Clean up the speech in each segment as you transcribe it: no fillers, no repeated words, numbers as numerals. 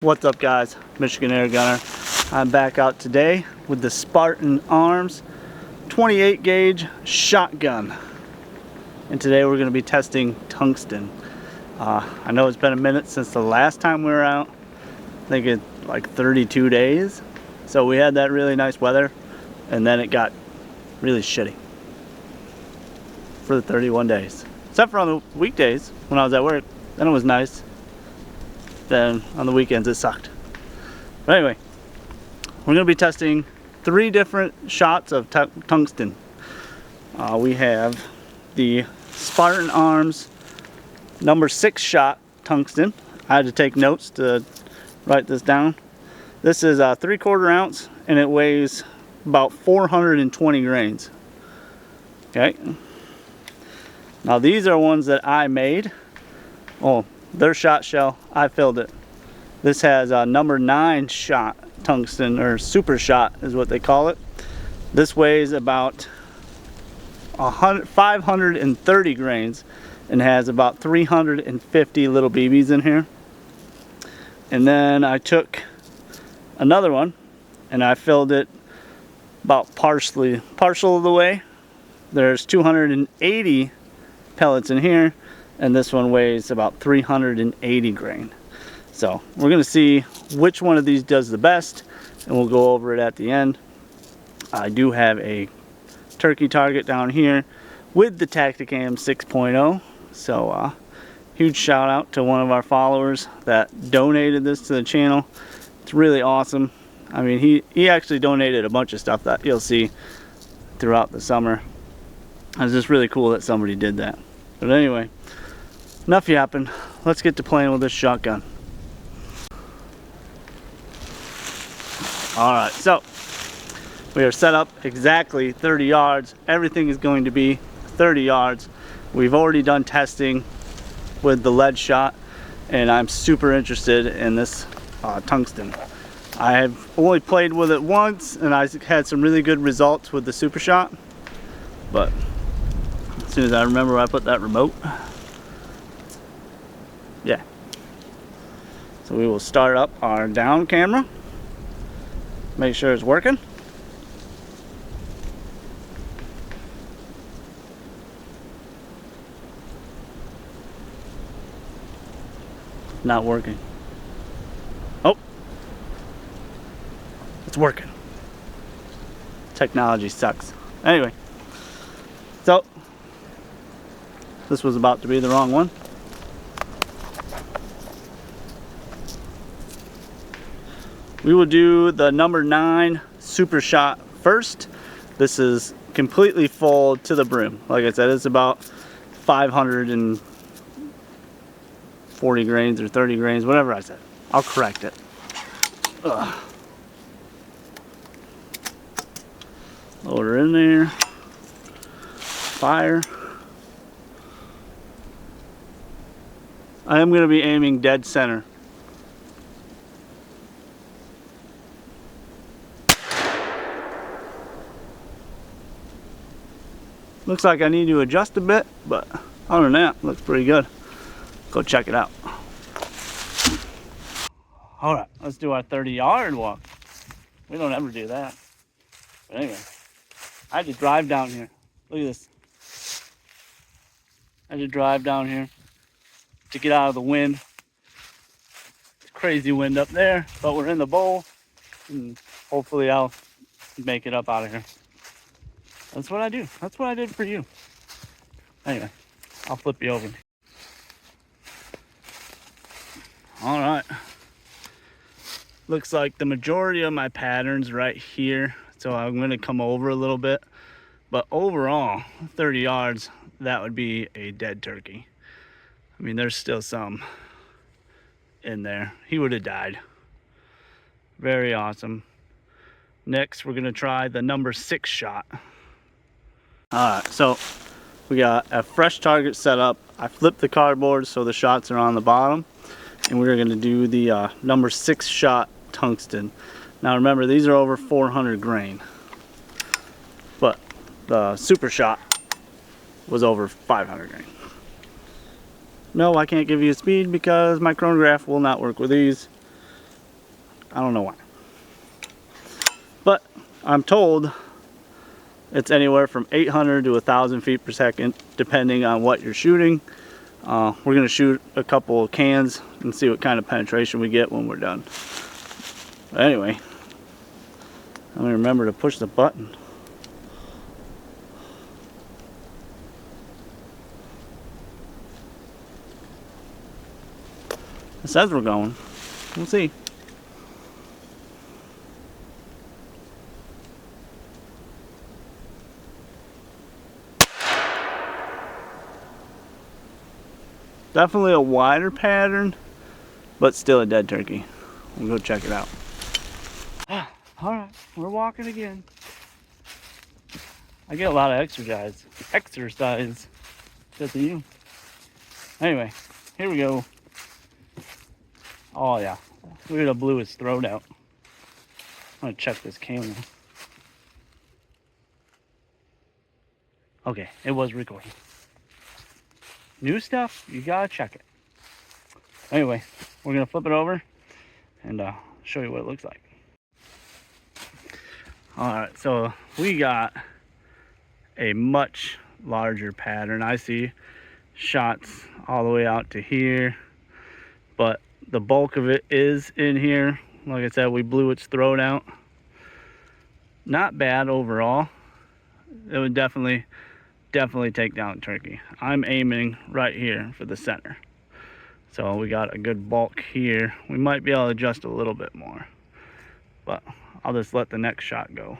What's up guys, Michigan Air Gunner. I'm back out today with the Serpent Arms 28 gauge shotgun. And today we're going to be testing tungsten. I know it's been a minute since the last time we were out. I think it's like 32 days. So we had that really nice weather and then it got really shitty for the 31 days. Except for on the weekdays when I was at work, then it was nice. Then on the weekends it sucked. But anyway, we're going to be testing 3 different shots of tungsten. We have the Serpent Arms number 6 shot tungsten. I had to take notes to write this down. This is a 3/4 ounce and it weighs about 420 grains. Okay. Now these are ones that I made. Oh, their shot shell, I filled it. This has a number 9 shot tungsten, or super shot is what they call it. This weighs about 530 grains and has about 350 little BBs in here. And then I took another one and I filled it about partial of the way. There's 280 pellets in here, and this one weighs about 380 grain. So we're going to see which one of these does the best, and we'll go over it at the end. I do have a turkey target down here with the Tacticam 6.0. So huge shout out to one of our followers that donated this to the channel. It's really awesome. I mean, he actually donated a bunch of stuff that you'll see throughout the summer. It's just really cool that somebody did that. But anyway, enough yapping. Let's get to playing with this shotgun. Alright, so we are set up exactly 30 yards. Everything is going to be 30 yards. We've already done testing with the lead shot, and I'm super interested in this tungsten. I have only played with it once, and I had some really good results with the super shot. But as soon as I remember where I put that remote. Yeah. So we will start up our down camera. Make sure it's working. Not working. Oh. It's working. Technology sucks. Anyway. So this was about to be the wrong one. We will do the number 9 super shot first. This is completely full to the brim. Like I said, it's about 540 grains or 30 grains, whatever I said. I'll correct it. Ugh. Load her in there. Fire. I am going to be aiming dead center. Looks like I need to adjust a bit, but other than that, looks pretty good. Go check it out. Alright, let's do our 30-yard walk. We don't ever do that. But anyway, I had to drive down here. Look at this. I had to drive down here to get out of the wind. It's crazy wind up there, but we're in the bowl, and hopefully I'll make it up out of here. That's what I do. That's what I did for you. Anyway, I'll flip you over. All right. Looks like the majority of my pattern's right here, so I'm going to come over a little bit. But overall, 30 yards, that would be a dead turkey. I mean, there's still some in there. He would have died. Very awesome. Next, we're going to try the number 6 shot. Alright, so we got a fresh target set up. I flipped the cardboard so the shots are on the bottom. And we're going to do the number 6 shot tungsten. Now remember, these are over 400 grain. But the super shot was over 500 grain. No, I can't give you a speed because my chronograph will not work with these. I don't know why. But I'm told it's anywhere from 800 to 1,000 feet per second, depending on what you're shooting. We're going to shoot a couple of cans and see what kind of penetration we get when we're done. But anyway, let me remember to push the button. It says we're going. We'll see. Definitely a wider pattern, but still a dead turkey. We'll go check it out. Alright, we're walking again. I get a lot of exercise. Good to you. Anyway, here we go. Oh yeah, look at how blew his throat out. I'm gonna check this camera. Okay, it was recording. New stuff, you gotta check it. Anyway, we're gonna flip it over and show you what it looks like. Alright, so we got a much larger pattern. I see shots all the way out to here, but the bulk of it is in here. Like I said, we blew its throat out. Not bad overall. It would definitely take down turkey. I'm aiming right here for the center. So we got a good bulk here. We might be able to adjust a little bit more, but I'll just let the next shot go.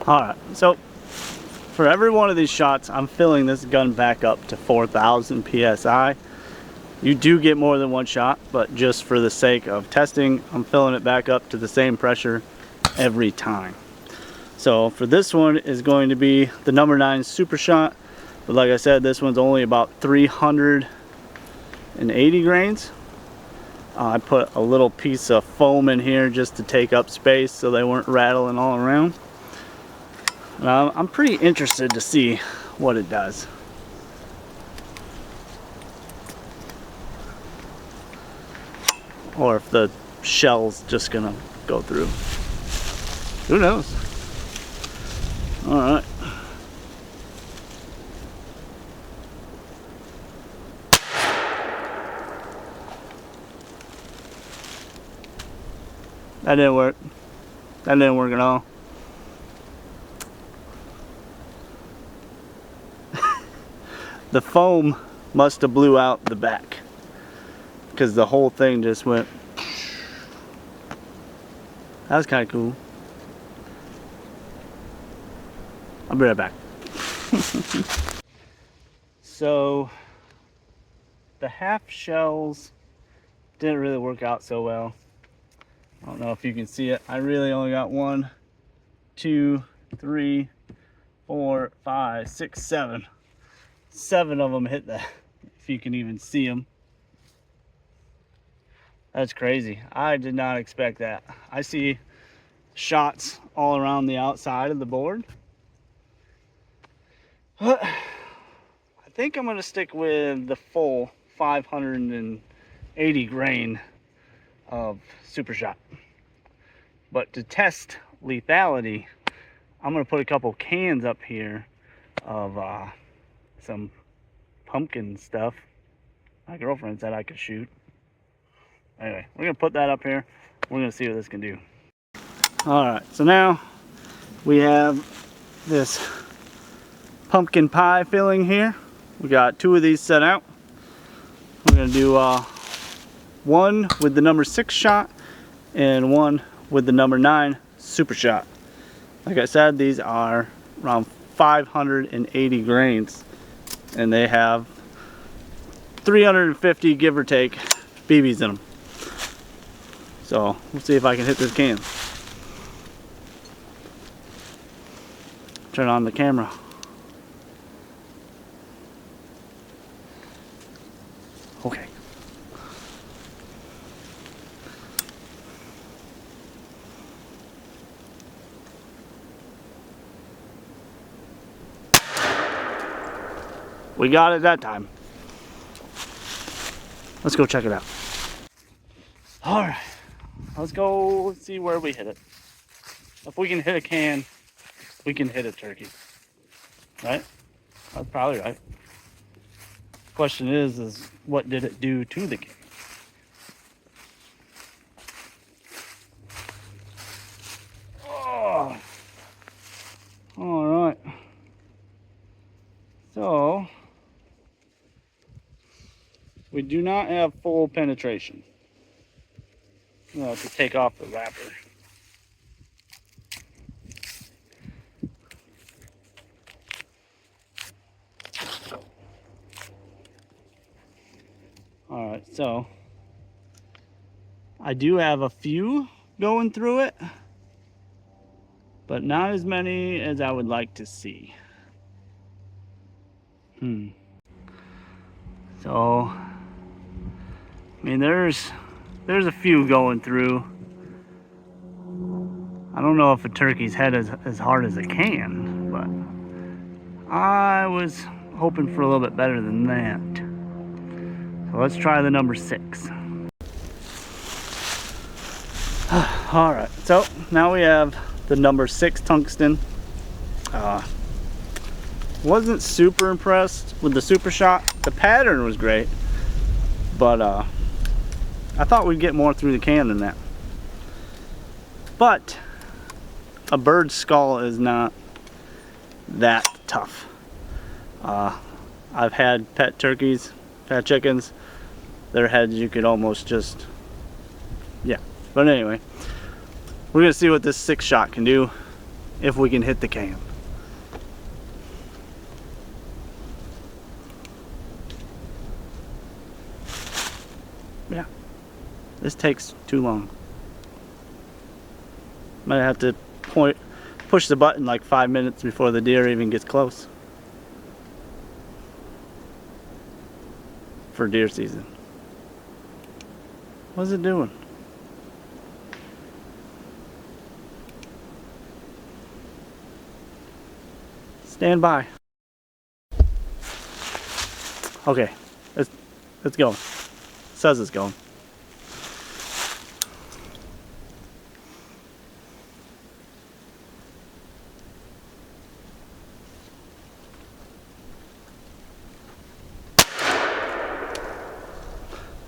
Alright, so for every one of these shots, I'm filling this gun back up to 4,000 PSI. You do get more than one shot, but just for the sake of testing, I'm filling it back up to the same pressure every time. So for this one is going to be the number 9 Super Shot, but like I said, this one's only about 380 grains. I put a little piece of foam in here just to take up space so they weren't rattling all around. I'm pretty interested to see what it does. Or if the shell's just gonna go through. Who knows? Alright. That didn't work. That didn't work at all. The foam must have blew out the back, because the whole thing just went. That was kind of cool. I'll be right back. So the half shells didn't really work out so well. I don't know if you can see it. I really only got 1, 2, 3, 4, 5, 6, 7. 7 of them hit that, if you can even see them. That's crazy. I did not expect that. I see shots all around the outside of the board. But I think I'm going to stick with the full 580 grain of Super Shot. But to test lethality, I'm going to put a couple cans up here of some pumpkin stuff my girlfriend said I could shoot. Anyway, we're gonna put that up here. We're gonna see what this can do. Alright, so now we have this pumpkin pie filling here. We got 2 of these set out. We're gonna do one with the number 6 shot and one with the number 9 Super Shot. Like I said, these are around 580 grains. And they have 350, give or take, BBs in them. So we'll see if I can hit this can. Turn on the camera. we got it that time. Let's go check it out. All right, let's go see where we hit it. If we can hit a can, we can hit a turkey, right? That's probably right. Question is what did it do to the can? Oh, all right. So we do not have full penetration. We'll have to take off the wrapper. All right, so I do have a few going through it, but not as many as I would like to see. So, I mean, there's a few going through. I don't know if a turkey's head is as hard as it can, but I was hoping for a little bit better than that. So let's try the number 6. All right, so now we have the number 6 tungsten. Wasn't super impressed with the super shot. The pattern was great, but I thought we'd get more through the can than that. But a bird's skull is not that tough. I've had pet turkeys, pet chickens, their heads you could almost just, yeah. But anyway, we're gonna see what this 6 shot can do if we can hit the can. Yeah, this takes too long. Might have to push the button like 5 minutes before the deer even gets close. For deer season. What's it doing? Stand by. Okay, it's going. It says it's going.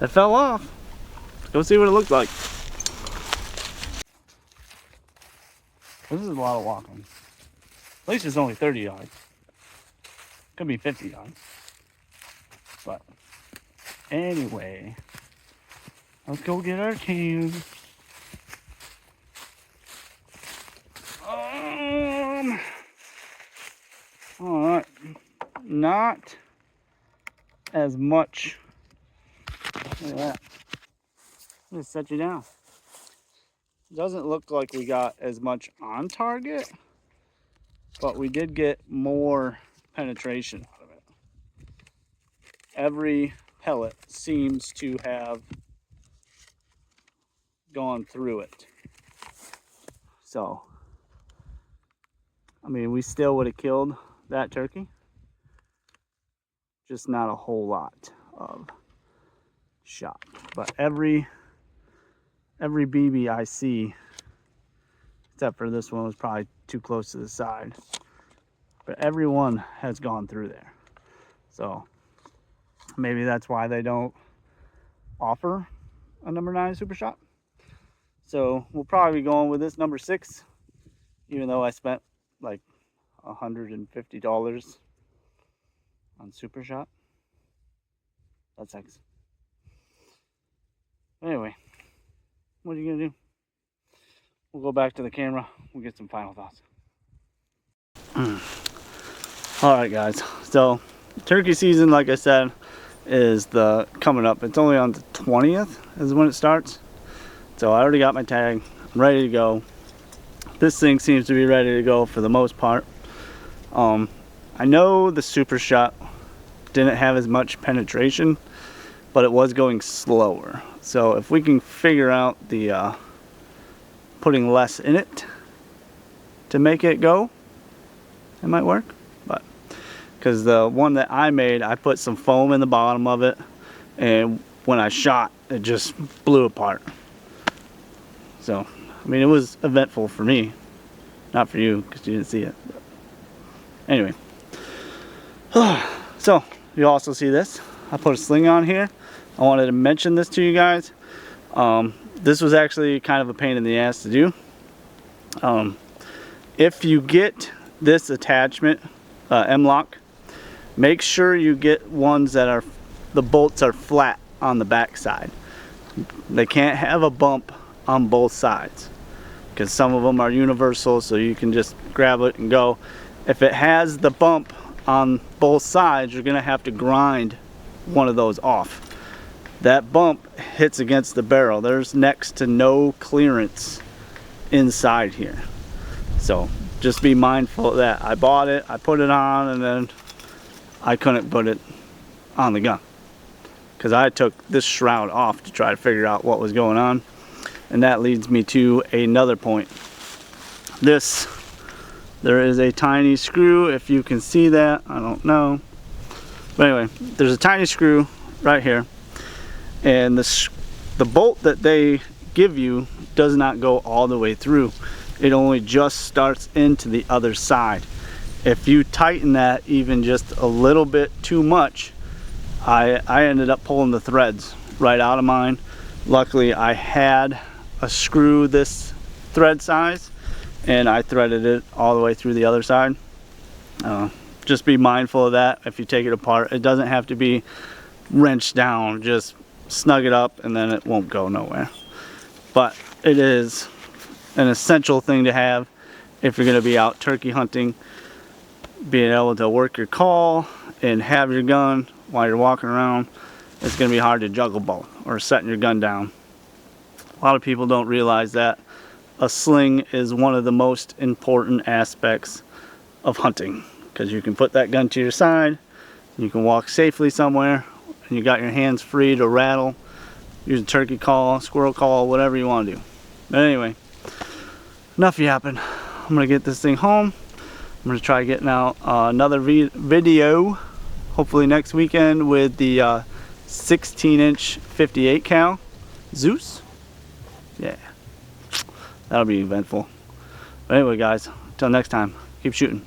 It fell off. Let's go see what it looked like. This is a lot of walking. At least it's only 30 yards. Could be 50 yards. But anyway, let's go get our can. All right, not as much. Look at that. I'm gonna set you down. Doesn't look like we got as much on target, but we did get more penetration out of it. Every pellet seems to have gone through it. So, I mean, we still would have killed that turkey, just not a whole lot of shot. But every BB I see, except for this one was probably too close to the side, but everyone has gone through there. So maybe that's why they don't offer a number 9 super shot. So we'll probably be going with this number 6, even though I spent like $150 on super shot. That's 6. Anyway, what are you gonna do? We'll go back to the camera. We'll get some final thoughts. All right, guys. So turkey season, like I said, is coming up. It's only on the 20th is when it starts. So I already got my tag. I'm ready to go. This thing seems to be ready to go for the most part. I know the super shot didn't have as much penetration, but it was going slower. So if we can figure out the putting less in it to make it go, it might work. But because the one that I made, I put some foam in the bottom of it, and when I shot, it just blew apart. So, I mean, it was eventful for me, not for you because you didn't see it. But anyway, so you also see this. I put a sling on here. I wanted to mention this to you guys. This was actually kind of a pain in the ass to do. If you get this attachment, M-lock, make sure you get ones that are, the bolts are flat on the back side. They can't have a bump on both sides because some of them are universal, so you can just grab it and go. If it has the bump on both sides, you're gonna have to grind one of those off. That bump hits against the barrel. There's next to no clearance inside here, so just be mindful of that. I bought it, I put it on, and then I couldn't put it on the gun because I took this shroud off to try to figure out what was going on. And that leads me to another point. There is a tiny screw, if you can see that, I don't know. But anyway, there's a tiny screw right here. And the bolt that they give you does not go all the way through. It only just starts into the other side. If you tighten that even just a little bit too much, I ended up pulling the threads right out of mine. Luckily, I had a screw this thread size, and I threaded it all the way through the other side. Just be mindful of that if you take it apart. It doesn't have to be wrenched down. Just snug it up and then it won't go nowhere. But it is an essential thing to have if you're going to be out turkey hunting. Being able to work your call and have your gun while you're walking around, it's going to be hard to juggle both, or setting your gun down. A lot of people don't realize that a sling is one of the most important aspects of hunting, because you can put that gun to your side, you can walk safely somewhere, and you got your hands free to rattle, use a turkey call, squirrel call, whatever you want to do. But anyway, enough yapping. I'm going to get this thing home. I'm going to try getting out another video, hopefully next weekend, with the 16-inch 58 cal Zeus. Yeah, that'll be eventful. But anyway, guys, until next time, keep shooting.